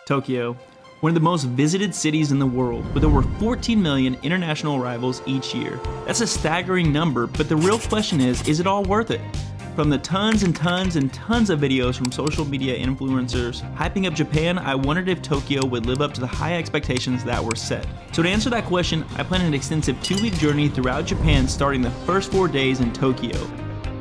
Tokyo, one of the most visited cities in the world, with over 14 million international arrivals each year. That's a staggering number, but the real question is it all worth it? From the tons and tons and tons of videos from social media influencers hyping up Japan, I wondered if Tokyo would live up to the high expectations that were set. So to answer that question, I planned an extensive 2-week journey throughout Japan, starting the first 4 days in Tokyo.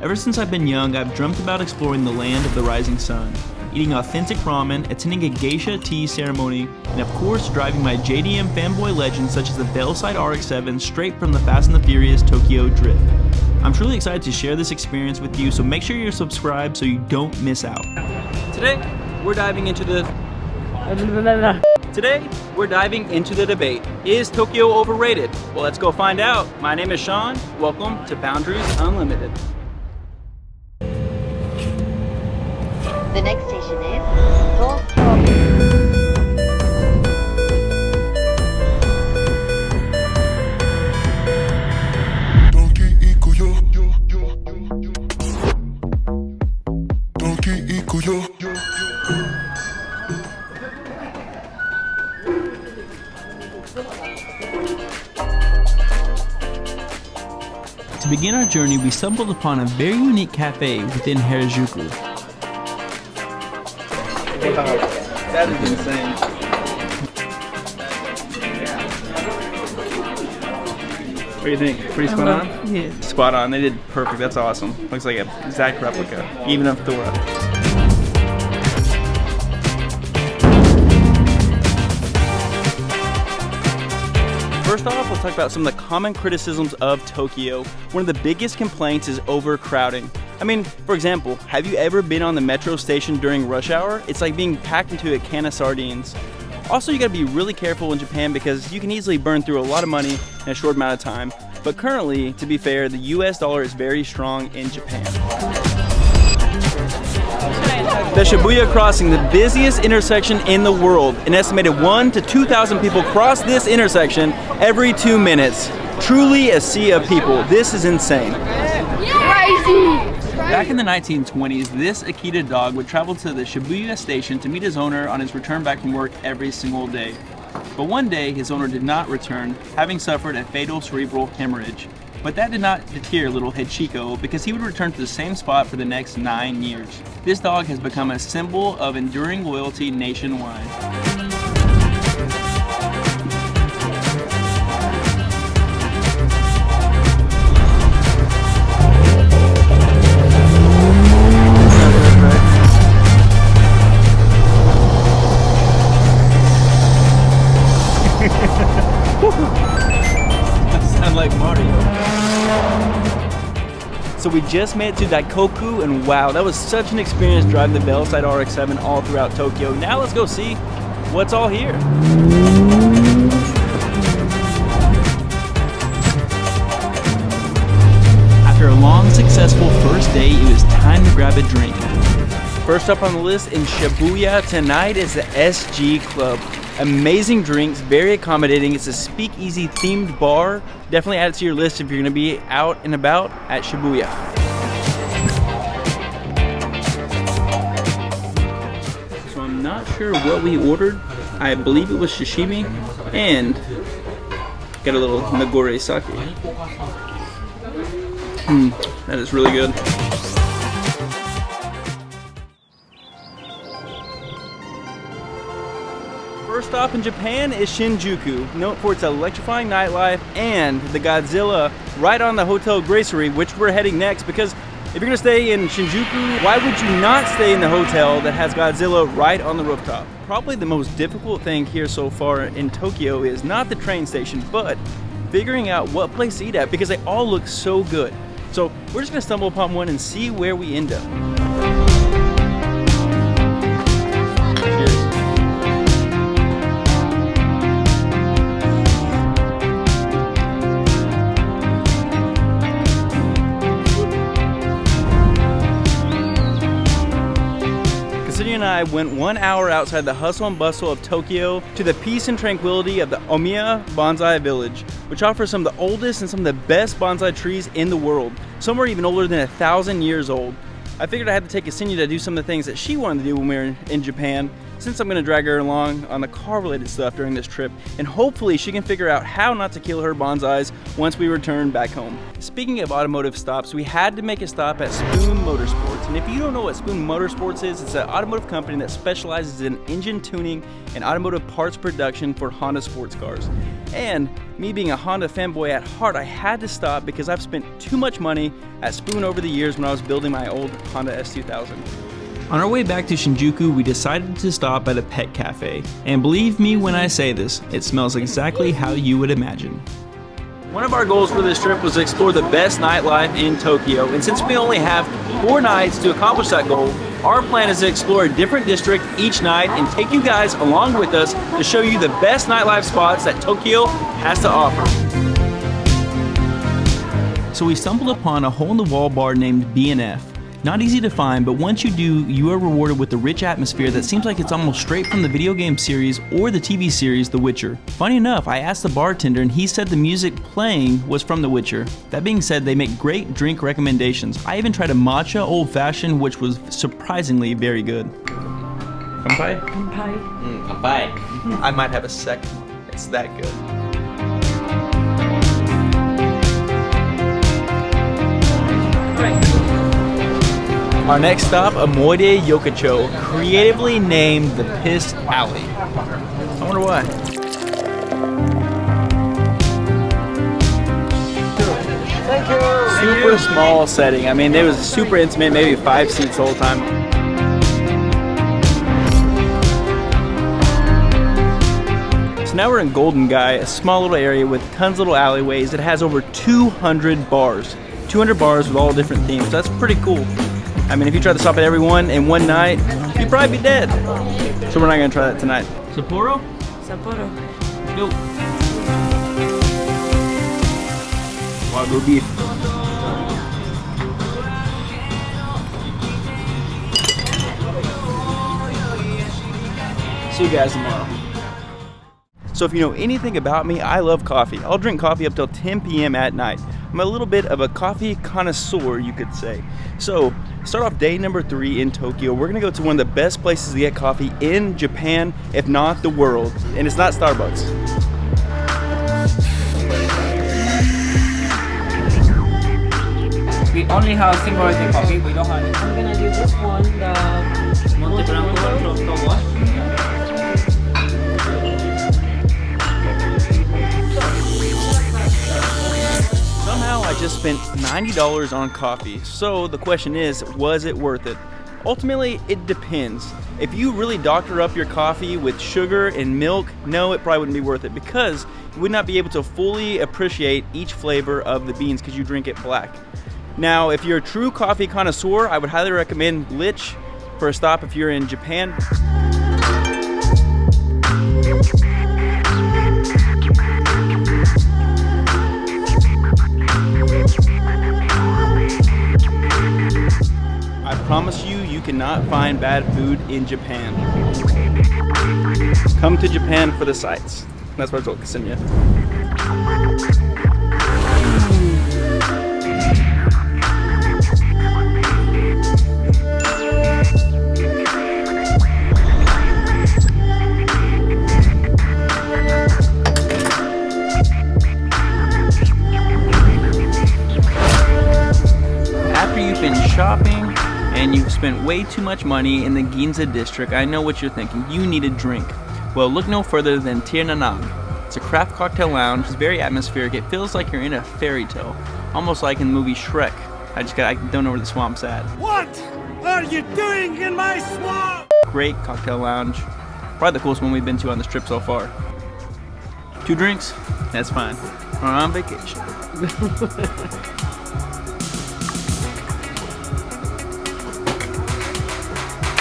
Ever since I've been young, I've dreamt about exploring the land of the rising sun, eating authentic ramen, attending a geisha tea ceremony, and of course driving my JDM fanboy legends such as the Bellside RX-7 straight from the Fast and the Furious Tokyo Drift. I'm truly excited to share this experience with you, so make sure you're subscribed so you don't miss out. Today, we're diving into the debate. Is Tokyo overrated? Well, let's go find out. My name is Sean. Welcome to Boundaries Unlimited. The next station is Tokyo. To begin our journey, we stumbled upon a very unique cafe within Harajuku. Wow, that is insane. What do you think? Pretty spot on? Yeah. Spot on. They did perfect. That's awesome. Looks like an exact replica, even of Thora. First off, let's talk about some of the common criticisms of Tokyo. One of the biggest complaints is overcrowding. I mean, for example, have you ever been on the metro station during rush hour? It's like being packed into a can of sardines. Also, you gotta be really careful in Japan because you can easily burn through a lot of money in a short amount of time. But currently, to be fair, the US dollar is very strong in Japan. The Shibuya Crossing, the busiest intersection in the world. An estimated 1,000 to 2,000 people cross this intersection every 2 minutes. Truly a sea of people. This is insane. Back in the 1920s, this Akita dog would travel to the Shibuya station to meet his owner on his return back from work every single day. But one day, his owner did not return, having suffered a fatal cerebral hemorrhage. But that did not deter little Hachiko because he would return to the same spot for the next 9 years. This dog has become a symbol of enduring loyalty nationwide. Sound like Mario. So we just made it to Daikoku, and wow, that was such an experience driving the Bellside RX-7 all throughout Tokyo. Now let's go see what's all here. After a long, successful first day, it was time to grab a drink. First up on the list in Shibuya tonight is the SG Club. Amazing drinks, very accommodating. It's a speakeasy themed bar. Definitely add it to your list if you're gonna be out and about at Shibuya. So I'm not sure what we ordered. I believe it was sashimi and got a little Nagore sake. That is really good. First stop in Japan is Shinjuku, known for its electrifying nightlife and the Godzilla right on the Hotel Gracery, which we're heading next, because if you're gonna stay in Shinjuku, why would you not stay in the hotel that has Godzilla right on the rooftop? Probably the most difficult thing here so far in Tokyo is not the train station, but figuring out what place to eat at because they all look so good. So we're just gonna stumble upon one and see where we end up. and I went 1 hour outside the hustle and bustle of Tokyo to the peace and tranquility of the OMIYA Bonsai Village, which offers some of the oldest and some of the best bonsai trees in the world. Some are even older than 1,000 years old. I figured I had to take Asunya to do some of the things that she wanted to do when we were in Japan, since I'm gonna drag her along on the car related stuff during this trip, and hopefully she can figure out how not to kill her bonsais once we return back home. Speaking of automotive stops, we had to make a stop at Spoon Motorsports, and if you don't know what Spoon Motorsports is, it's an automotive company that specializes in engine tuning and automotive parts production for Honda sports cars. And me being a Honda fanboy at heart, I had to stop because I've spent too much money at Spoon over the years when I was building my old Honda S2000. On our way back to Shinjuku, we decided to stop at a pet cafe. And believe me when I say this, it smells exactly how you would imagine. One of our goals for this trip was to explore the best nightlife in Tokyo, and since we only have 4 nights to accomplish that goal, our plan is to explore a different district each night and take you guys along with us to show you the best nightlife spots that Tokyo has to offer. So we stumbled upon a hole-in-the-wall bar named B&F. Not easy to find, but once you do, you are rewarded with the rich atmosphere that seems like it's almost straight from the video game series or the TV series The Witcher. Funny enough, I asked the bartender and he said the music playing was from The Witcher. That being said, they make great drink recommendations. I even tried a matcha old-fashioned, which was surprisingly very good. Kanpai? Kanpai. Kanpai. I might have a second. It's that good. Our next stop, OMOIDE YOKOCHO, creatively named the Piss Alley. I wonder why. Thank you. Super small setting. I mean, it was super intimate, maybe 5 seats the whole time. So now we're in Golden Guy, a small little area with tons of little alleyways. It has over 200 bars. 200 bars with all different themes. That's pretty cool. I mean, if you try to stop at every one in one night, you'd probably be dead. So we're not gonna try that tonight. Sapporo? Sapporo. Go. Wagyu beef. See you guys tomorrow. So if you know anything about me, I love coffee. I'll drink coffee up till 10 p.m. at night. I'm a little bit of a coffee connoisseur, you could say. So, start off day number 3 in Tokyo. We're gonna go to one of the best places to get coffee in Japan, if not the world. And it's not Starbucks. We only have single origin coffee. We don't have it. I'm gonna do this one, the Monte Blanco from wash. Somehow I just spent $90 on coffee. So the question is, was it worth it? Ultimately, it depends. If you really doctor up your coffee with sugar and milk, no, it probably wouldn't be worth it because you would not be able to fully appreciate each flavor of the beans because you drink it black. Now, if you're a true coffee connoisseur, I would highly recommend Lich for a stop if you're in Japan. I promise you, you cannot find bad food in Japan. Come to Japan for the sights. That's what I told Ksenia. After you've been shopping, and you've spent way too much money in the Ginza district, I know what you're thinking. You need a drink. Well, look no further than Tir Na Nog. It's a craft cocktail lounge. It's very atmospheric. It feels like you're in a fairy tale, almost like in the movie Shrek. I don't know where the swamp's at. What are you doing in my swamp? Great cocktail lounge. Probably the coolest one we've been to on this trip so far. 2 drinks? That's fine. We're on vacation.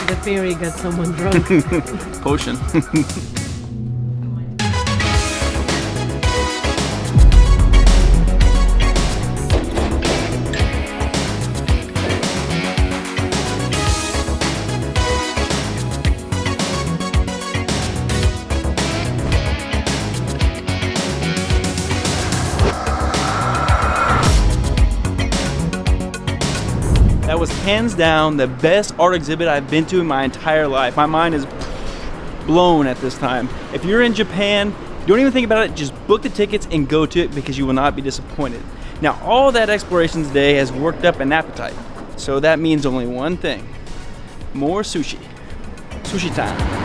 The fairy got someone drunk. Potion. That was hands down the best art exhibit I've been to in my entire life. My mind is blown at this time. If you're in Japan, don't even think about it, just book the tickets and go to it because you will not be disappointed. Now, all that exploration today has worked up an appetite, so that means only one thing: more sushi. Sushi time.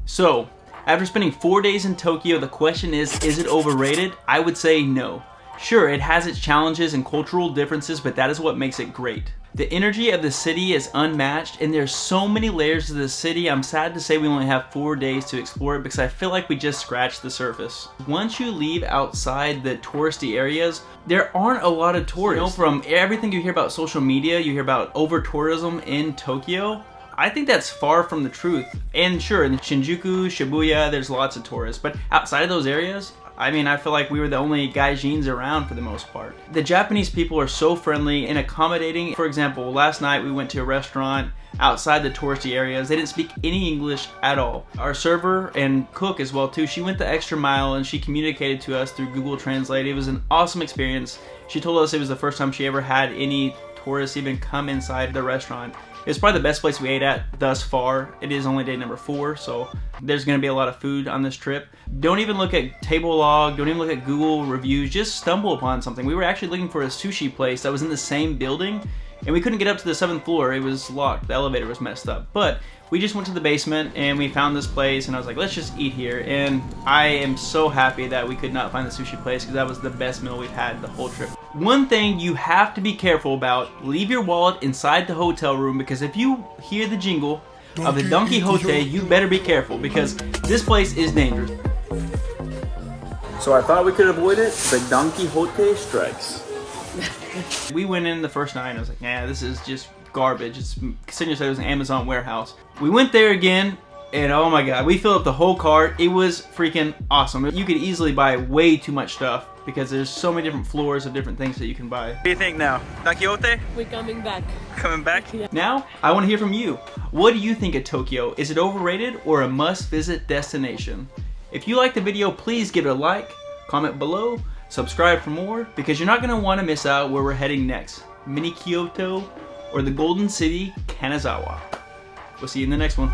So, after spending 4 days in Tokyo, the question is it overrated? I would say no. Sure, it has its challenges and cultural differences, but that is what makes it great. The energy of the city is unmatched, and there's so many layers to the city. I'm sad to say we only have 4 days to explore it because I feel like we just scratched the surface. Once you leave outside the touristy areas, there aren't a lot of tourists. You know, from everything you hear about social media, you hear about over-tourism in Tokyo. I think that's far from the truth. And sure, in Shinjuku, Shibuya, there's lots of tourists, but outside of those areas, I mean, I feel like we were the only gaijins around for the most part. The Japanese people are so friendly and accommodating. For example, last night we went to a restaurant outside the touristy areas. They didn't speak any English at all. Our server and cook as well too, she went the extra mile and she communicated to us through Google Translate. It was an awesome experience. She told us it was the first time she ever had any tourists even come inside the restaurant. It's probably the best place we ate at thus far. It is only day number 4, so there's gonna be a lot of food on this trip. Don't even look at table log, don't even look at Google reviews, just stumble upon something. We were actually looking for a sushi place that was in the same building, and we couldn't get up to the 7th floor. It was locked, the elevator was messed up. But we just went to the basement and we found this place, and I was like, let's just eat here. And I am so happy that we could not find the sushi place because that was the best meal we've had the whole trip. One thing you have to be careful about, leave your wallet inside the hotel room, because if you hear the jingle of the Don Quixote, you better be careful because this place is dangerous. So I thought we could avoid it, but Don Quixote strikes. We went in the first night and I was like, nah, this is just garbage. It's considering it was an Amazon warehouse. We went there again and oh my god, we filled up the whole cart. It was freaking awesome. You could easily buy way too much stuff because there's so many different floors of different things that you can buy. What do you think now? Don Quixote? We're coming back. Coming back? Yeah. Now, I want to hear from you. What do you think of Tokyo? Is it overrated or a must-visit destination? If you liked the video, please give it a like, comment below, subscribe for more, because you're not going to want to miss out where we're heading next. Mini Kyoto or the Golden City, Kanazawa. We'll see you in the next one.